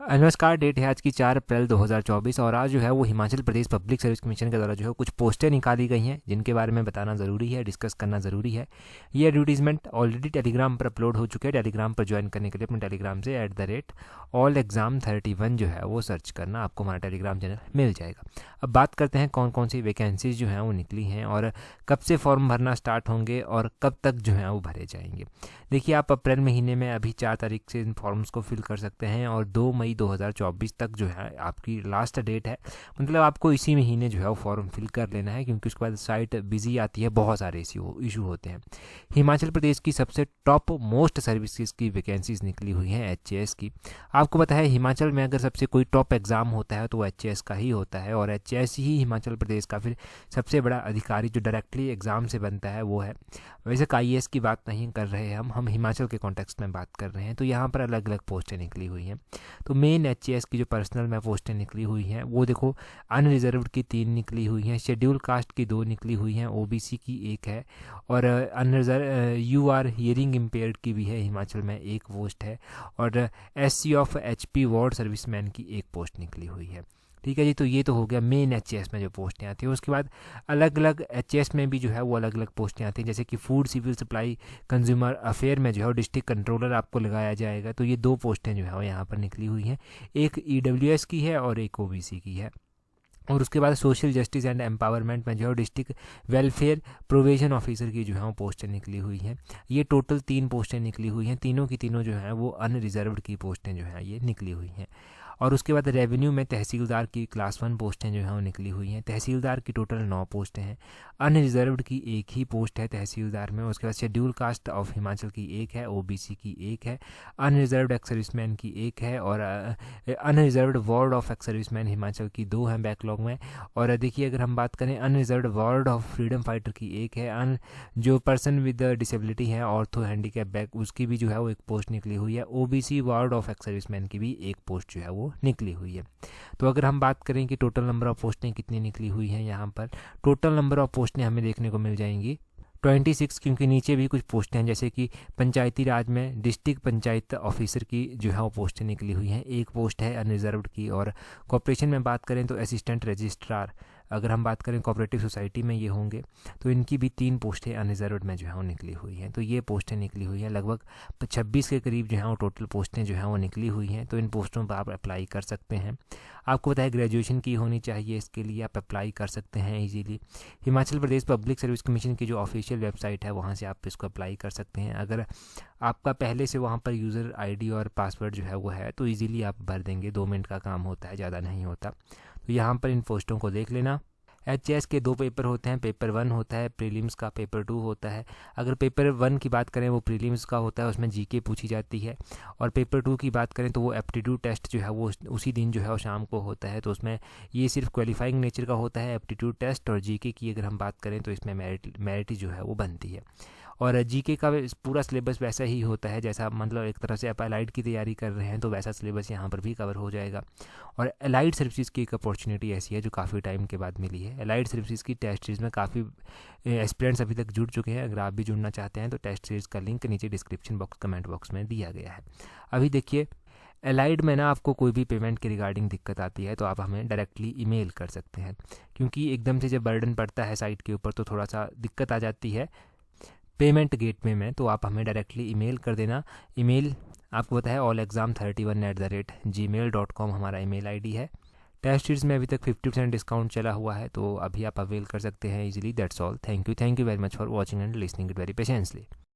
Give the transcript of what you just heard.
नमस्कार। डेट है आज की 4 अप्रैल 2024 और आज जो है वो Himachal Pradesh public service commission के द्वारा जो है कुछ पोस्टें निकाली गई हैं जिनके बारे में बताना ज़रूरी है, डिस्कस करना ज़रूरी है। ये एडवर्टीजमेंट ऑलरेडी टेलीग्राम पर अपलोड हो चुके हैं। टेलीग्राम पर ज्वाइन करने के लिए अपने टेलीग्राम से @allexam31 जो है वो सर्च करना, आपको हमारा टेलीग्राम चैनल मिल जाएगा। अब बात करते हैं कौन कौन सी वैकेंसीज जो हैं वो निकली हैं और कब से फॉर्म भरना स्टार्ट होंगे और कब तक जो है वो भरे जाएंगे। देखिए, आप अप्रैल महीने में अभी 4 तारीख से इन फॉर्म्स को फिल कर सकते हैं और 2 मई 2024 तक जो है आपकी लास्ट डेट है। मतलब आपको इसी महीने जो है वो फॉर्म फिल कर लेना है, क्योंकि उसके बाद साइट बिजी आती है, बहुत सारे इशू होते हैं। हिमाचल प्रदेश की सबसे टॉप मोस्ट सर्विसेज की वैकेंसीज निकली हुई हैं HAS की। आपको पता है हिमाचल में अगर सबसे कोई टॉप एग्ज़ाम होता है तो वो HAS का ही होता है और HAS ही हिमाचल प्रदेश का फिर सबसे बड़ा अधिकारी जो डायरेक्टली एग्ज़ाम से बनता है वो है। वैसे IAS की बात नहीं कर रहे हैं हम हिमाचल के कॉन्टेक्स्ट में बात कर रहे हैं। तो यहाँ पर अलग अलग पोस्टें निकली हुई हैं। तो मेन HAS की जो पर्सनल में पोस्टें निकली हुई हैं वो देखो, अनरिजर्व्ड की 3 निकली हुई हैं, शेड्यूल कास्ट की 2 निकली हुई हैं, OBC की 1 है और अनरिजर्व UR हियरिंग इम्पेयर्ड की भी है हिमाचल में 1 पोस्ट है और SC of HP ward serviceman की 1 पोस्ट निकली हुई है। ठीक है जी। तो ये तो हो गया मेन HAS में जो पोस्टें आती हैं। उसके बाद अलग अलग HAS में भी जो है वो अलग अलग पोस्टें आती हैं, जैसे कि food civil supply consumer affair में जो है डिस्ट्रिक्ट कंट्रोलर आपको लगाया जाएगा। तो ये 2 पोस्टें जो है वो यहाँ पर निकली हुई हैं, एक EWS की है और एक OBC की है। और उसके बाद सोशल जस्टिस एंड एम्पावरमेंट में जो है डिस्ट्रिक्ट वेलफेयर प्रोविजन ऑफिसर की जो है वो पोस्टें निकली हुई हैं। ये टोटल 3 पोस्टें निकली हुई हैं, तीनों की तीनों जो हैं वो अनरिजर्व्ड की पोस्टें जो हैं ये निकली हुई हैं। और उसके बाद रेवेन्यू में तहसीलदार की क्लास 1 पोस्टें जो हैं वो निकली हुई हैं। तहसीलदार की टोटल 9 पोस्टें हैं, अनरिजर्व्ड की 1 ही पोस्ट है तहसीलदार में। उसके बाद शेड्यूल कास्ट ऑफ हिमाचल की 1 है, OBC की 1 है, अनरिजर्व्ड एक्स सर्विसमैन की 1 है और unreserved ward of ex serviceman Himachal की 2 हैं बैकलॉग में। और देखिए, अगर हम बात करें unreserved ward of freedom fighter की 1 है, जो पर्सन विद डिसेबिलिटी है ऑर्थो हैंडीकैप बैक, उसकी भी जो है वो 1 पोस्ट निकली हुई है। OBC ward of ex serviceman की भी 1 पोस्ट जो है वो निकली हुई है। तो अगर हम बात करें कि टोटल नंबर ऑफ पोस्टें कितनी निकली हुई हैं, यहाँ पर टोटल नंबर ऑफ पोस्टें हमें देखने को मिल जाएंगी 26, क्योंकि नीचे भी कुछ पोस्टें हैं, जैसे कि पंचायती राज में डिस्ट्रिक्ट पंचायत ऑफिसर की जो है वो पोस्टें निकली हुई हैं, 1 पोस्ट है अनरिजर्व्ड की। और कॉर्पोरेशन में बात करें तो असिस्टेंट रजिस्ट्रार, अगर हम बात करें कोऑपरेटिव सोसाइटी में ये होंगे, तो इनकी भी 3 पोस्टें अनरिजर्व्ड में जो है वो निकली हुई हैं। तो ये पोस्टें निकली हुई हैं, लगभग 26 के करीब जो है वो टोटल पोस्टें जो हैं वो निकली हुई हैं। तो इन पोस्टों पर आप अप्लाई कर सकते हैं। आपको पता है ग्रेजुएशन की होनी चाहिए, इसके लिए आप अप्लाई कर सकते हैं easily. Himachal Pradesh public service commission की जो ऑफिशियल वेबसाइट है वहाँ से आप इसको अप्लाई कर सकते हैं। अगर आपका पहले से वहाँ पर यूज़र ID और पासवर्ड जो है वो है तो इजीली आप भर देंगे, 2 मिनट का काम होता है, ज़्यादा नहीं होता। तो यहाँ पर इन पोस्टों को देख लेना। HAS के 2 पेपर होते हैं, पेपर 1 होता है प्रीलिम्स का, पेपर 2 होता है। अगर पेपर 1 की बात करें वो प्रीलिम्स का होता है, उसमें GK पूछी जाती है। और पेपर 2 की बात करें तो वो एप्टीट्यूड टेस्ट जो है वो उसी दिन जो है वो शाम को होता है। तो उसमें ये सिर्फ क्वालिफाइंग नेचर का होता है एप्टीट्यूड टेस्ट, और GK की अगर हम बात करें तो इसमें मेरिट जो है वो बनती है। और GK का पूरा सिलेबस वैसा ही होता है जैसा, मतलब एक तरह से आप अलाइड की तैयारी कर रहे हैं तो वैसा सिलेबस यहाँ पर भी कवर हो जाएगा। और अलाइड सर्विसेज की एक अपॉर्चुनिटी ऐसी है जो काफ़ी टाइम के बाद मिली है। अलाइड सर्विसेज की टेस्ट सीरीज़ में काफ़ी एस्पिरेंट्स अभी तक जुड़ चुके हैं। अगर आप भी जुड़ना चाहते हैं तो टेस्ट सीरीज़ का लिंक नीचे डिस्क्रिप्शन बॉक्स कमेंट बॉक्स में दिया गया है। अभी देखिए, अलाइड में ना आपको कोई भी पेमेंट के रिगार्डिंग दिक्कत आती है तो आप हमें डायरेक्टली ईमेल कर सकते हैं, क्योंकि एकदम से जब बर्डन पड़ता है साइट के ऊपर तो थोड़ा सा दिक्कत आ जाती है पेमेंट गेटवे में। तो आप हमें डायरेक्टली ईमेल कर देना। ईमेल आपको पता है allexam31@gmail.com हमारा ईमेल ID है। टेस्ट सीरीज में अभी तक 50% डिस्काउंट चला हुआ है, तो अभी आप अवेल कर सकते हैं easily. That's all. Thank you very much for watching and listening it very patiently.